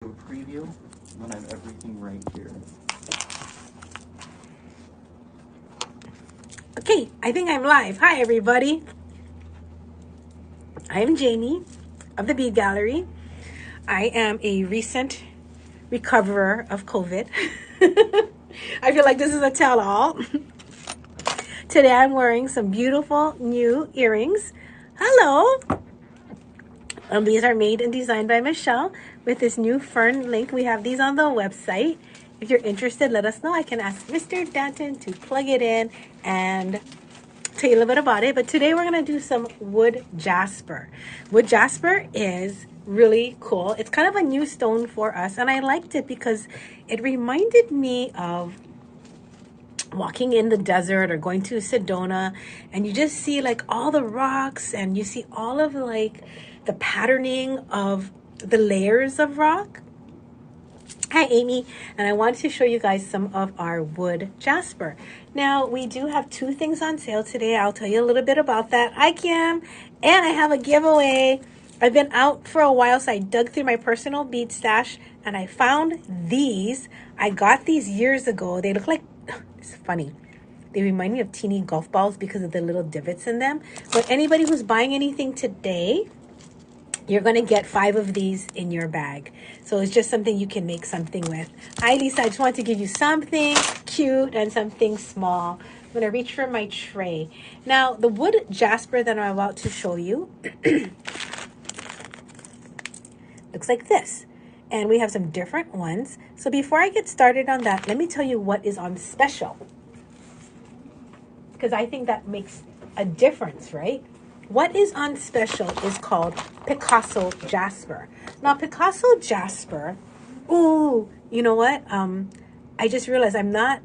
a preview when I have everything right here. Okay, I think I'm live. Hi, everybody. I am Jamie of the Bead Gallery. I am a recent recoverer of COVID. I feel like this is a tell-all. Today I'm wearing some beautiful new earrings. Hello. These are made and designed by Michelle with this new fern link. We have these on the website. If you're interested, let us know. I can ask Mr. Danton to plug it in and tell you a little bit about it. But today we're going to do some wood jasper. Wood jasper is really cool. It's kind of a new stone for us, and I liked it because it reminded me of walking in the desert or going to Sedona, and you just see like all the rocks, and you see all of like the patterning of the layers of rock. Hi, Amy, and I wanted to show you guys some of our wood jasper. Now, we do have two things on sale today. I'll tell you a little bit about that. Hi, Kim, and I have a giveaway. I've been out for a while, so I dug through my personal bead stash, and I found these. I got these years ago. They look like, it's funny, they remind me of teeny golf balls because of the little divots in them. But anybody who's buying anything today, you're going to get 5 of these in your bag. So it's just something you can make something with. Hi, Lisa. I just want to give you something cute and something small. I'm going to reach for my tray. Now, the wood jasper that I'm about to show you looks like this. And we have some different ones. So before I get started on that, let me tell you what is on special, because I think that makes a difference, right? What is on special is called Picasso Jasper. Now, Picasso Jasper, ooh, you know what? I just realized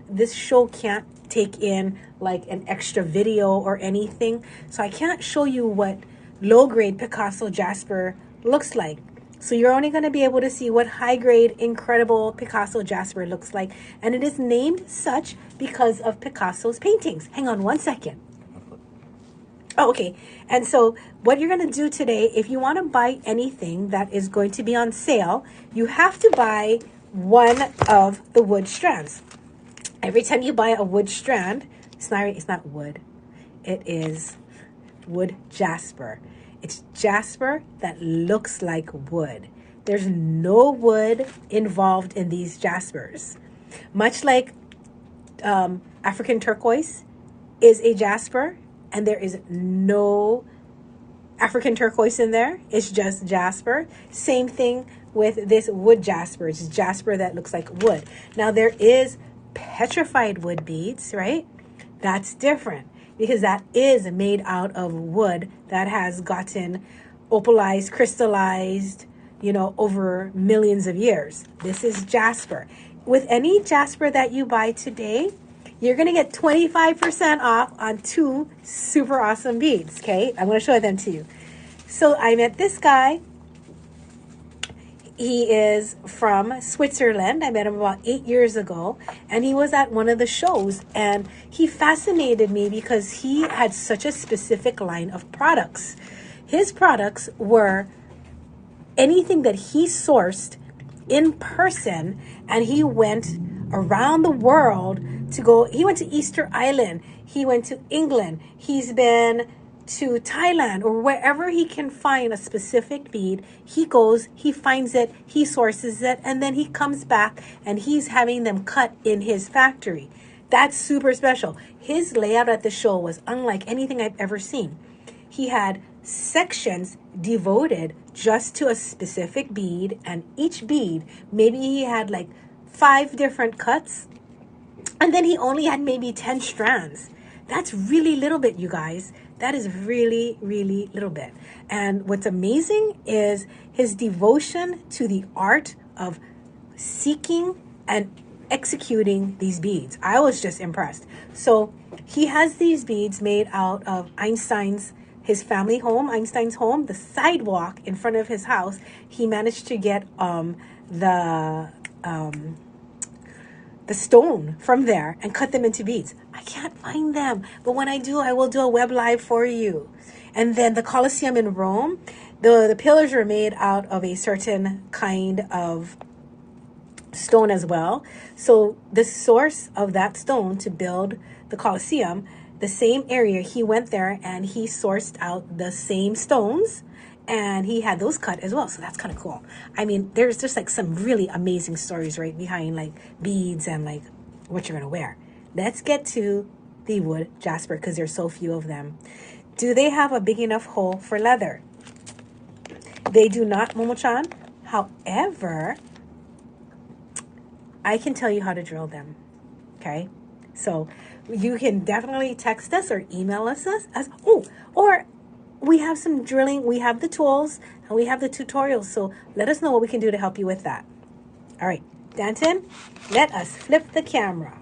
this show can't take in like an extra video or anything. So I can't show you what low-grade Picasso Jasper looks like. So you're only going to be able to see what high-grade, incredible Picasso Jasper looks like. And it is named such because of Picasso's paintings. Hang on one second. Oh, okay. And so what you're going to do today, if you want to buy anything that is going to be on sale, you have to buy one of the wood strands. Every time you buy a wood strand, it's not wood. It is wood jasper. It's jasper that looks like wood. There's no wood involved in these jaspers. Much like African turquoise is a jasper, and there is no African turquoise in there. It's just jasper. Same thing with this wood jasper. It's jasper that looks like wood. Now, there is petrified wood beads, right? That's different because that is made out of wood that has gotten opalized, crystallized, over millions of years. This is jasper. With any jasper that you buy today, you're going to get 25% off on 2 super awesome beads, okay? I'm going to show them to you. So I met this guy. He is from Switzerland. I met him about 8 years ago, and he was at one of the shows, and he fascinated me because he had such a specific line of products. His products were anything that he sourced in person, and he went around the world he went to Easter Island, he went to England, he's been to Thailand, or wherever he can find a specific bead, he goes, he finds it, he sources it, and then he comes back and he's having them cut in his factory. That's super special. His layout at the show was unlike anything I've ever seen. He had sections devoted just to a specific bead, and each bead, maybe he had like 5 different cuts, and then he only had maybe 10 strands. That's really little bit, you guys. That is really, really little bit. And what's amazing is his devotion to the art of seeking and executing these beads. I was just impressed. So he has these beads made out of his family home, Einstein's home, the sidewalk in front of his house. He managed to get the stone from there and cut them into beads. I can't find them, but when I do, I will do a web live for you. And then the Colosseum in Rome, The pillars were made out of a certain kind of stone as well. So the source of that stone to build the Colosseum, the same area, he went there and he sourced out the same stones and he had those cut as well. So that's kind of cool. I mean, there's just like some really amazing stories right behind like beads and like what you're going to wear. Let's get to the wood jasper because there's so few of them. Do they have a big enough hole for leather? They do not, Momo-chan. However, I can tell you how to drill them. Okay? So you can definitely text us or email us or we have some drilling. We have the tools and we have the tutorials. So let us know what we can do to help you with that. All right, Danton, let us flip the camera.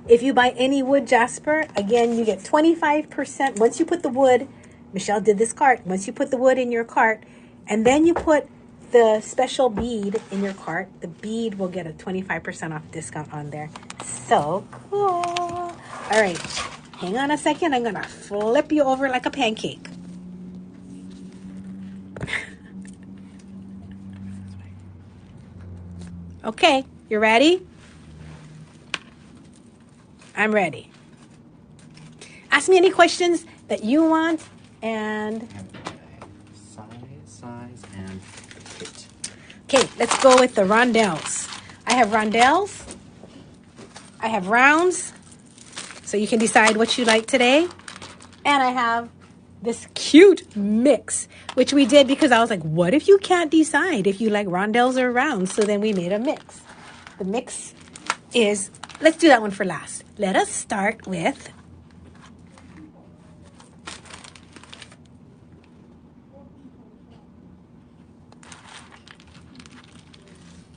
If you buy any wood jasper, again, you get 25%. Once you put the wood, Michelle did this cart. Once you put the wood in your cart and then you put the special bead in your cart, the bead will get a 25% off discount on there. So cool. All right, hang on a second. I'm going to flip you over like a pancake. Okay, you ready? I'm ready. Ask me any questions that you want and... Size, and fit. Okay, let's go with the rondelles. I have rondelles. I have rounds. So you can decide what you like today. And I have this cute mix, which we did because I was like, what if you can't decide if you like rondelles or rounds? So then we made a mix. The mix is, let's do that one for last. Let us start with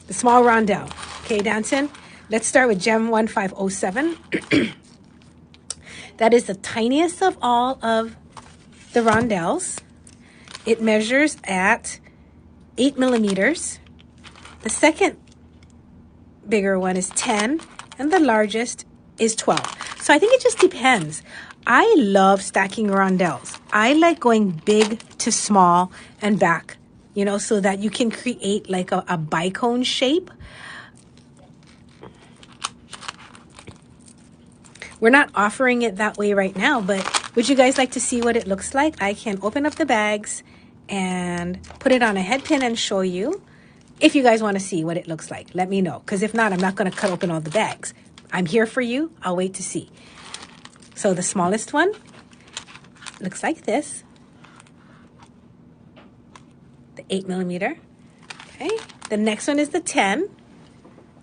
the small rondelle. Okay, Danton, let's start with Gem 1507. That is the tiniest of all of the rondelles. It measures at 8 millimeters. The second bigger one is 10, and the largest is 12. So I think it just depends. I love stacking rondelles. I like going big to small and back, you know, so that you can create like a bicone shape. We're not offering it that way right now, but would you guys like to see what it looks like? I can open up the bags and put it on a head pin and show you. If you guys want to see what it looks like, let me know. Because if not, I'm not going to cut open all the bags. I'm here for you. I'll wait to see. So the smallest one looks like this. The 8 millimeter. Okay. The next one is the 10.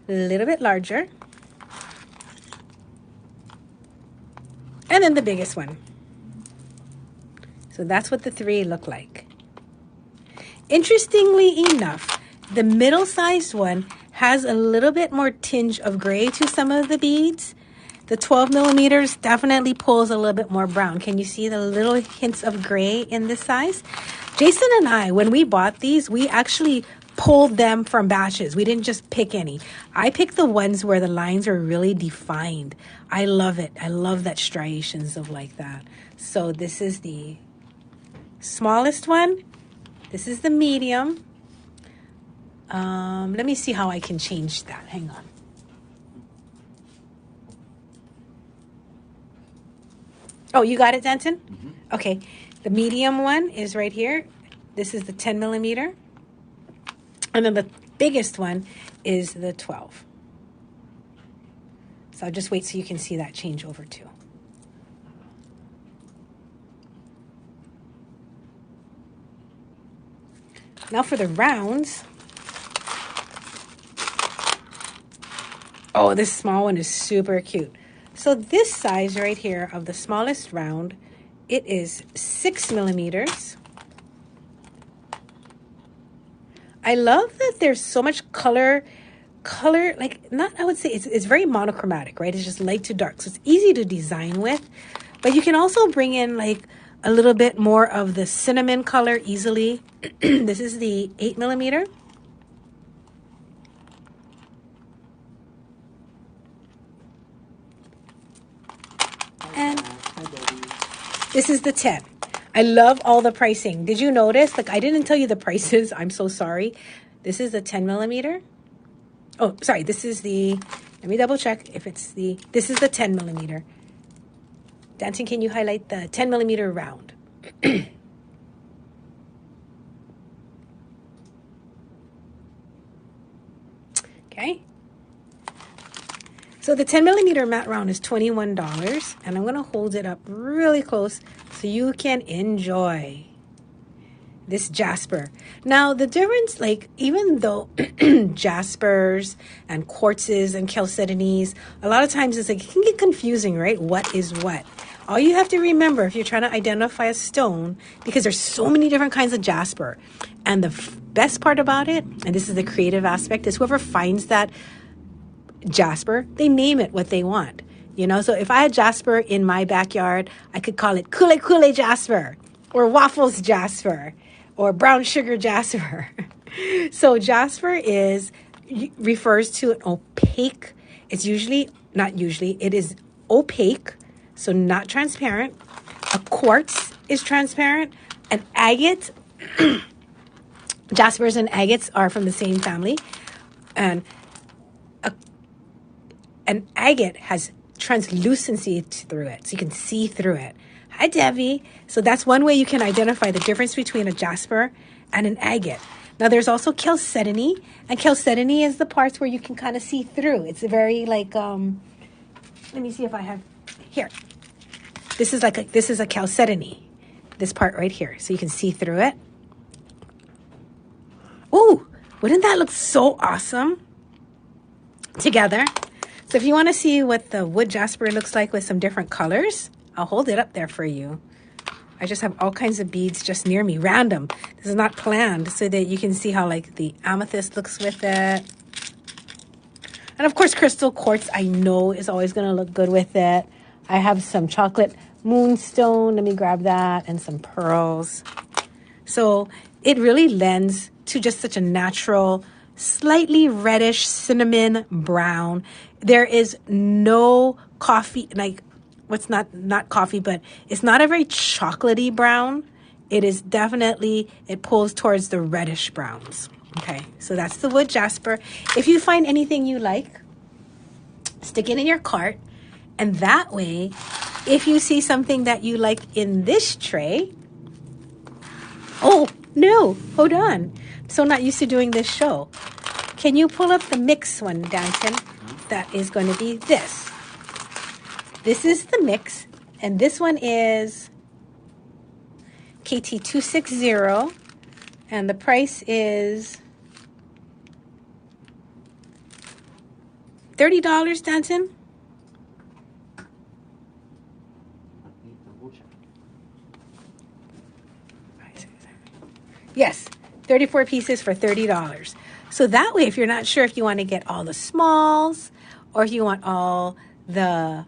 A little bit larger. And then the biggest one. So that's what the three look like. Interestingly enough, the middle-sized one has a little bit more tinge of gray to some of the beads. The 12 millimeters definitely pulls a little bit more brown. Can you see the little hints of gray in this size? Jason and I, when we bought these, we actually pulled them from batches. We didn't just pick any. I picked the ones where the lines are really defined. I love it. I love that striations of like that. So this is the smallest one. This is the medium. Let me see how I can change that. Hang on. Oh, you got it, Denton? Mm-hmm. Okay. The medium one is right here. This is the 10 millimeter. And then the biggest one is the 12. So I'll just wait so you can see that change over too. Now for the rounds. Oh, this small one is super cute. So this size right here of the smallest round, it is 6 millimeters. I love that there's so much color, like not, I would say it's very monochromatic, right? It's just light to dark. So it's easy to design with, but you can also bring in like a little bit more of the cinnamon color easily. This is the 8 millimeter. And this is the 10. I love all the pricing. Did you notice? Like, I didn't tell you the prices. I'm so sorry. This is the 10 millimeter. Oh, sorry. This is the, let me double check if it's the, this is the 10 millimeter. Dancing, can you highlight the 10 millimeter round? Okay. So the 10 millimeter matte round is $21, and I'm going to hold it up really close so you can enjoy this Jasper. Now, the difference, like, even though Jaspers and quartzes and chalcedonies, a lot of times it's like, it can get confusing, right? What is what? All you have to remember if you're trying to identify a stone, because there's so many different kinds of Jasper, and the best part about it, and this is the creative aspect, is whoever finds that Jasper, they name it what they want. You know, so if I had Jasper in my backyard, I could call it Kule Jasper, or Waffles Jasper, or Brown Sugar Jasper. So Jasper refers to an opaque, it's usually, not usually, it is opaque, so not transparent. A quartz is transparent. An agate, Jaspers and agates are from the same family. And an agate has translucency through it, so you can see through it. Hi, Debbie. So that's one way you can identify the difference between a Jasper and an agate. Now, there's also chalcedony, and chalcedony is the parts where you can kind of see through. It's a very, like, let me see if I have, here. This is a chalcedony, this part right here, so you can see through it. Ooh, wouldn't that look so awesome together? So if you want to see what the wood jasper looks like with some different colors, I'll hold it up there for you. I just have all kinds of beads just near me, random. This is not planned, so that you can see how, like, the amethyst looks with it. And of course, crystal quartz, I know, is always going to look good with it. I have some chocolate moonstone. Let me grab that, and some pearls. So it really lends to just such a natural, slightly reddish cinnamon brown. There is no coffee, like, what's not coffee, but it's not a very chocolatey brown. It is definitely, it pulls towards the reddish browns. Okay, so that's the wood jasper. If you find anything you like, stick it in your cart. And that way, if you see something that you like in this tray, oh, no, hold on. I'm so not used to doing this show. Can you pull up the mix one, Danton? That is going to be this. This is the mix, and this one is KT260, and the price is $30, Danton. Yes, 34 pieces for $30. So that way, if you're not sure if you want to get all the smalls or if you want all the,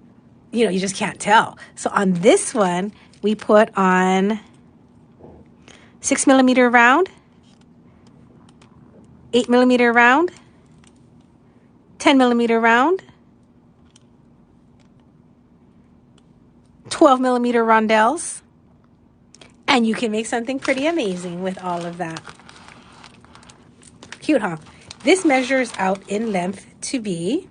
you know, you just can't tell. So on this one, we put on 6 millimeter round, 8 millimeter round, 10 millimeter round, 12 millimeter rondelles, and you can make something pretty amazing with all of that. Cute, huh? This measures out in length to be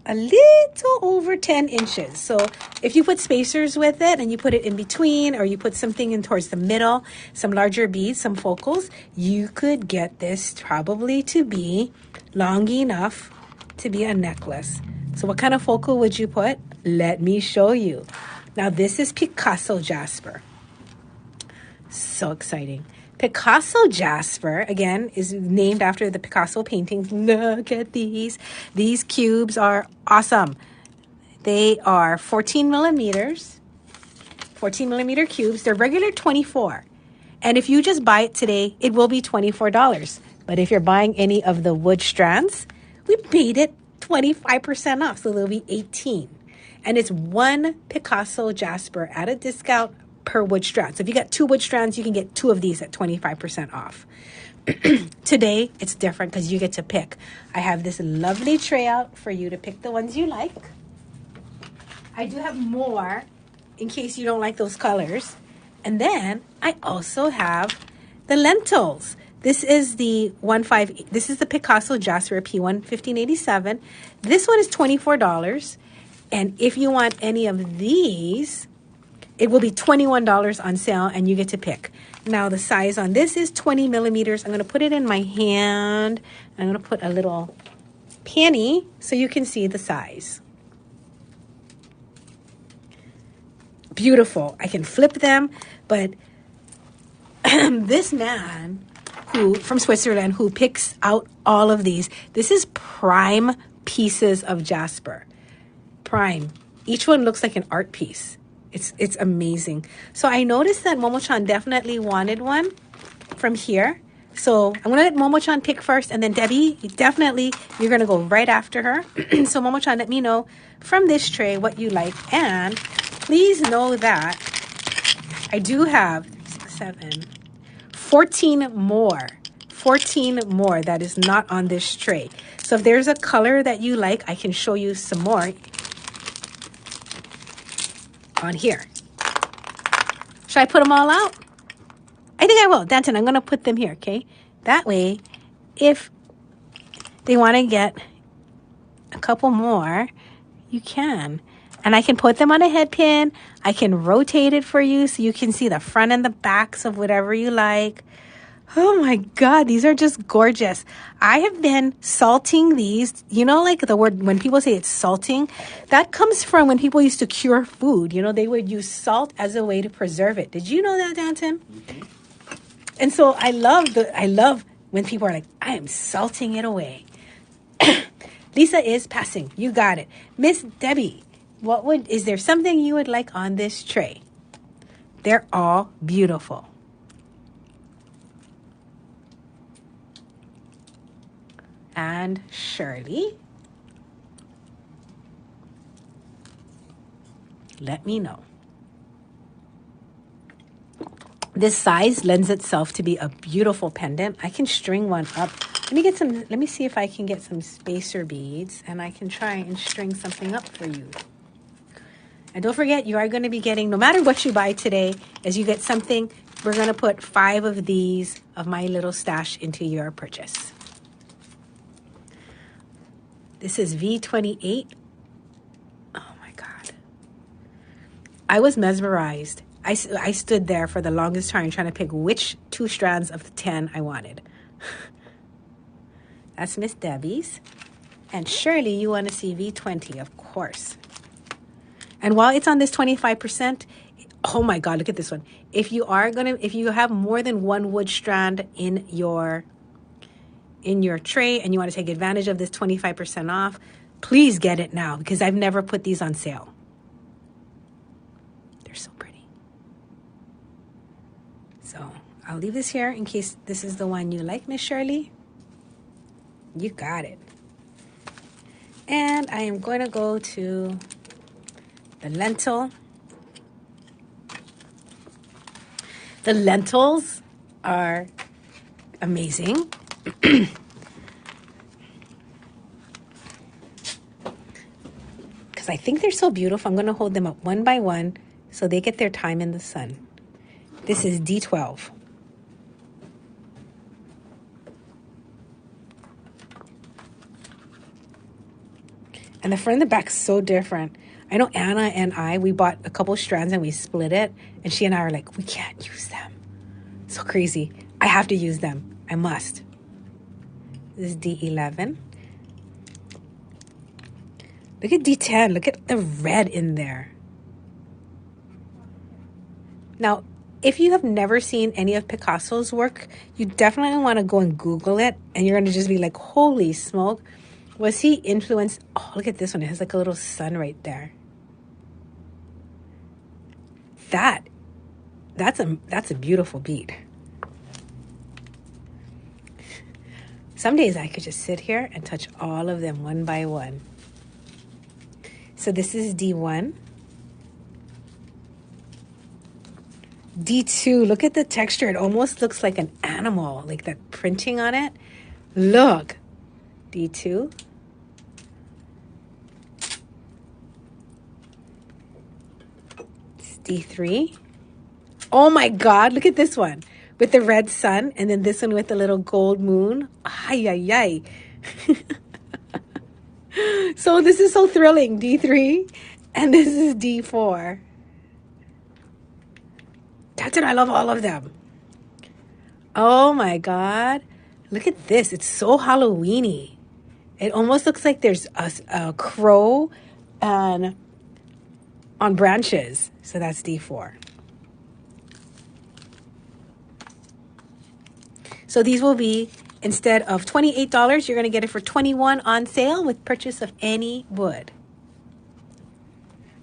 a little over 10 inches. So if you put spacers with it and you put it in between, or you put something in towards the middle, some larger beads, some focals, you could get this probably to be long enough to be a necklace. So what kind of focal would you put? Let me show you. Now this is Picasso Jasper. So exciting. Picasso Jasper, again, is named after the Picasso paintings. Look at these. These cubes are awesome. They are 14 millimeters, 14 millimeter cubes. They're regular 24. And if you just buy it today, it will be $24. But if you're buying any of the wood strands, we made it 25% off, so they'll be $18. And it's one Picasso Jasper at a discount per wood strand. So if you got 2 wood strands, you can get 2 of these at 25% off. Today, it's different because you get to pick. I have this lovely tray out for you to pick the ones you like. I do have more in case you don't like those colors. And then I also have the lentils. This is the this is the Picasso Jasper P1 1587. This one is $24. And if you want any of these, it will be $21 on sale, and you get to pick. Now, the size on this is 20 millimeters. I'm going to put it in my hand. I'm going to put a little penny so you can see the size. Beautiful. I can flip them, but this man from Switzerland who picks out all of these, this is prime pieces of Jasper. Prime. Each one looks like an art piece. It's amazing. So I noticed that Momo-chan definitely wanted one from here. So I'm going to let Momo-chan pick first, and then Debbie, you're going to go right after her. So Momo-chan, let me know from this tray what you like. And please know that I do have 14 more. 14 more that is not on this tray. So if there's a color that you like, I can show you some more on here. Should I put them all out? I think I will. Danton, I'm going to put them here, okay? That way, if they want to get a couple more, you can. And I can put them on a head pin. I can rotate it for you so you can see the front and the backs of whatever you like. Oh my God, these are just gorgeous. I have been salting these. You know, like the word, when people say it's salting, that comes from when people used to cure food. You know, they would use salt as a way to preserve it. Did you know that, Danton? Mm-hmm. And so I love when people are like, I am salting it away. Lisa is passing. You got it. Miss Debbie, is there something you would like on this tray? They're all beautiful. And Shirley, let me know. This size lends itself to be a beautiful pendant. I can string one up. Let me see if I can get some spacer beads, and I can try and string something up for you. And don't forget, you are going to be getting, no matter what you buy today, as you get something, we're going to put 5 of these of my little stash into your purchase. This is V28. Oh my God. I was mesmerized. I stood there for the longest time trying to pick which 2 strands of the 10 I wanted. That's Miss Debbie's. And Shirley, you want to see V20, of course. And while it's on this 25%, oh my God, look at this one. If you have more than 1 wood strand in your tray and you want to take advantage of this 25% off, please get it now, because I've never put these on sale. They're so pretty. So I'll leave this here in case this is the one you like, Miss Shirley. You got it. And I am going to go to the lentil. The lentils are amazing. Because I think they're so beautiful, I'm going to hold them up one by one so they get their time in the sun. This is D12. And the front and the back is so different. I know Anna and we bought a couple strands and we split it. And she and I are like, we can't use them. So crazy. I have to use them. I must. This is D11. Look at D10. Look at the red in there. Now, if you have never seen any of Picasso's work, you definitely want to go and Google it. And you're going to just be like, holy smoke. Was he influenced? Oh, look at this one. It has like a little sun right there. That's a beautiful bead. Some days I could just sit here and touch all of them one by one. So this is D1. D2, look at the texture. It almost looks like an animal, like that printing on it. Look. D2. D3. Oh my God, look at this one with the red sun, and then this one with the little gold moon. Ay, ay, ay. So this is so thrilling, D3, and this is D4. That's it, I love all of them. Oh my God, look at this. It's so Halloween-y. It almost looks like there's a crow and on branches. So that's D4. So these will be, instead of $28, you're going to get it for $21 on sale with purchase of any wood.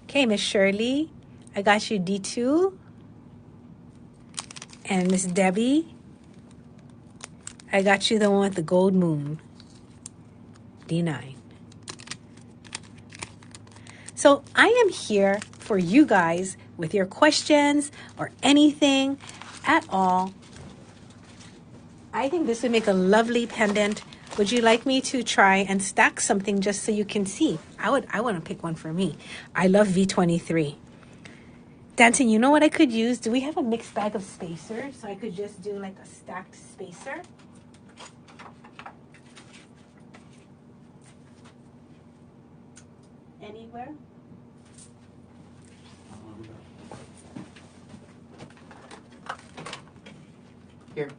Okay, Miss Shirley, I got you D2. And Miss Debbie, I got you the one with the gold moon, D9. So I am here for you guys with your questions or anything at all. I think this would make a lovely pendant. Would you like me to try and stack something just so you can see? I want to pick one for me. I love V23. Danton, you know what I could use? Do we have a mixed bag of spacers? So I could just do like a stacked spacer. Anywhere? Here.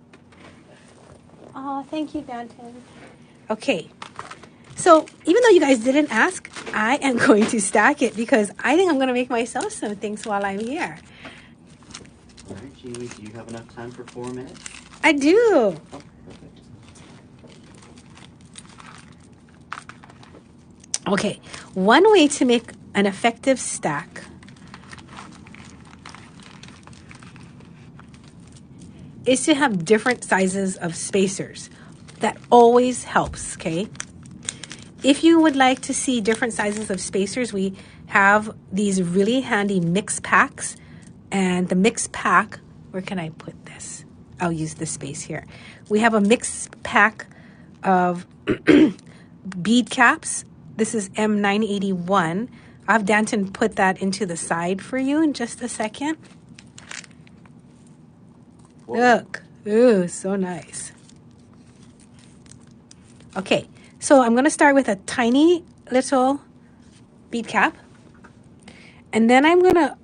Oh, thank you, Danton. Okay. So even though you guys didn't ask, I am going to stack it because I think I'm going to make myself some things while I'm here. All right, Jeannie, do you have enough time for 4 minutes? I do. Oh, perfect. Okay. One way to make an effective stack is to have different sizes of spacers. That always helps, okay? If you would like to see different sizes of spacers, we have these really handy mix packs. And the mix pack, where can I put this? I'll use this space here. We have a mix pack of bead caps. This is M981. I'll have Danton put that into the side for you in just a second. Whoa. Look. Ooh, so nice. Okay. So I'm going to start with a tiny little bead cap. And then I'm going to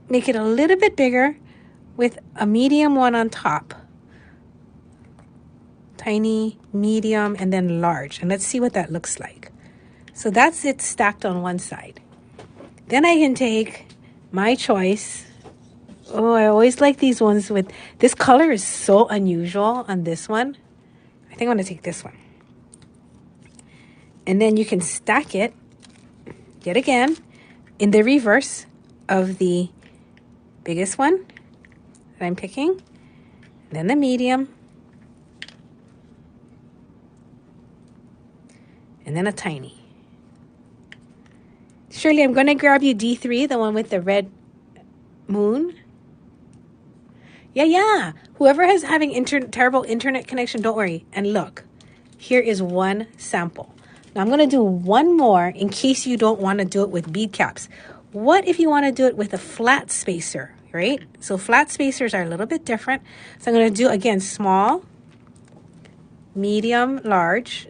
make it a little bit bigger with a medium one on top. Tiny, medium, and then large. And let's see what that looks like. So that's it stacked on one side. Then I can take my choice. Oh, I always like these ones with... This color is so unusual on this one. I think I'm going to take this one. And then you can stack it, yet again, in the reverse of the biggest one that I'm picking, then the medium, and then a tiny. Shirley, I'm going to grab you D3, the one with the red moon. Yeah. Whoever is having terrible internet connection, don't worry. And look, here is one sample. Now I'm going to do one more in case you don't want to do it with bead caps. What if you want to do it with a flat spacer, right? So flat spacers are a little bit different. So I'm going to do, again, small, medium, large,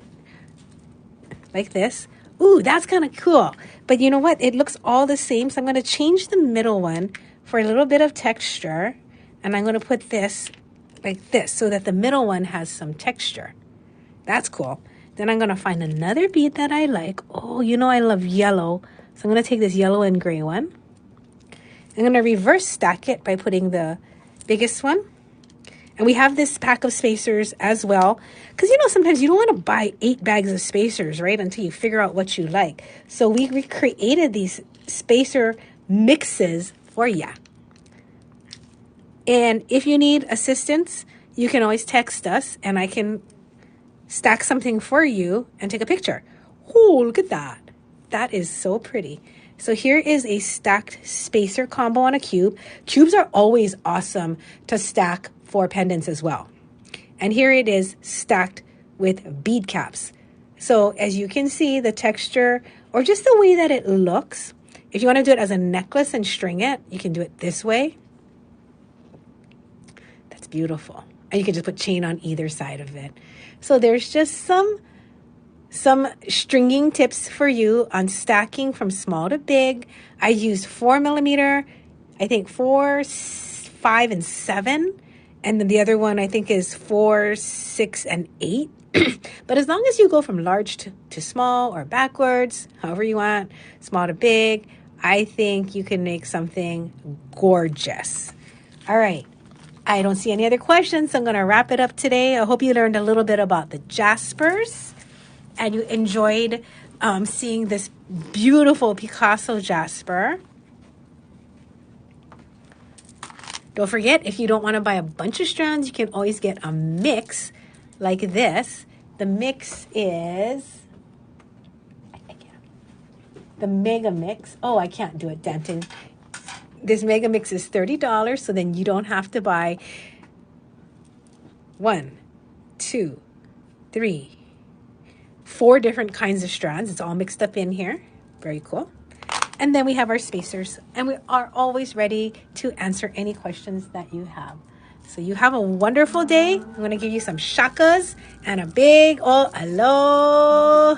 like this. Ooh, that's kind of cool. But you know what? It looks all the same. So I'm going to change the middle one for a little bit of texture. And I'm going to put this like this so that the middle one has some texture. That's cool. Then I'm going to find another bead that I like. Oh, you know I love yellow. So I'm going to take this yellow and gray one. I'm going to reverse stack it by putting the biggest one. And we have this pack of spacers as well. Because, you know, sometimes you don't want to buy 8 bags of spacers, right? Until you figure out what you like. So we recreated these spacer mixes for ya. And if you need assistance, you can always text us and I can stack something for you and take a picture. Oh, look at that. That is so pretty. So here is a stacked spacer combo on a cube. Cubes are always awesome to stack for pendants as well. And here it is stacked with bead caps. So as you can see, the texture or just the way that it looks If you want to do it as a necklace and string it, you can do it this way. That's beautiful. And you can just put chain on either side of it. So there's just some stringing tips for you on stacking from small to big. I used 4mm, I think 4, 5, and 7. And then the other one I think is 4, 6, and 8. But as long as you go from large to small or backwards, however you want, small to big, I think you can make something gorgeous. All right. I don't see any other questions, so I'm going to wrap it up today. I hope you learned a little bit about the Jaspers and you enjoyed seeing this beautiful Picasso Jasper. Don't forget, if you don't want to buy a bunch of strands, you can always get a mix like this. The mix is the Mega Mix. Oh, I can't do it, Denton. This Mega Mix is $30, so then you don't have to buy 1, 2, 3, 4 different kinds of strands. It's all mixed up in here. Very cool. And then we have our spacers, and we are always ready to answer any questions that you have. So you have a wonderful day. I'm going to give you some shakas and a big aloha.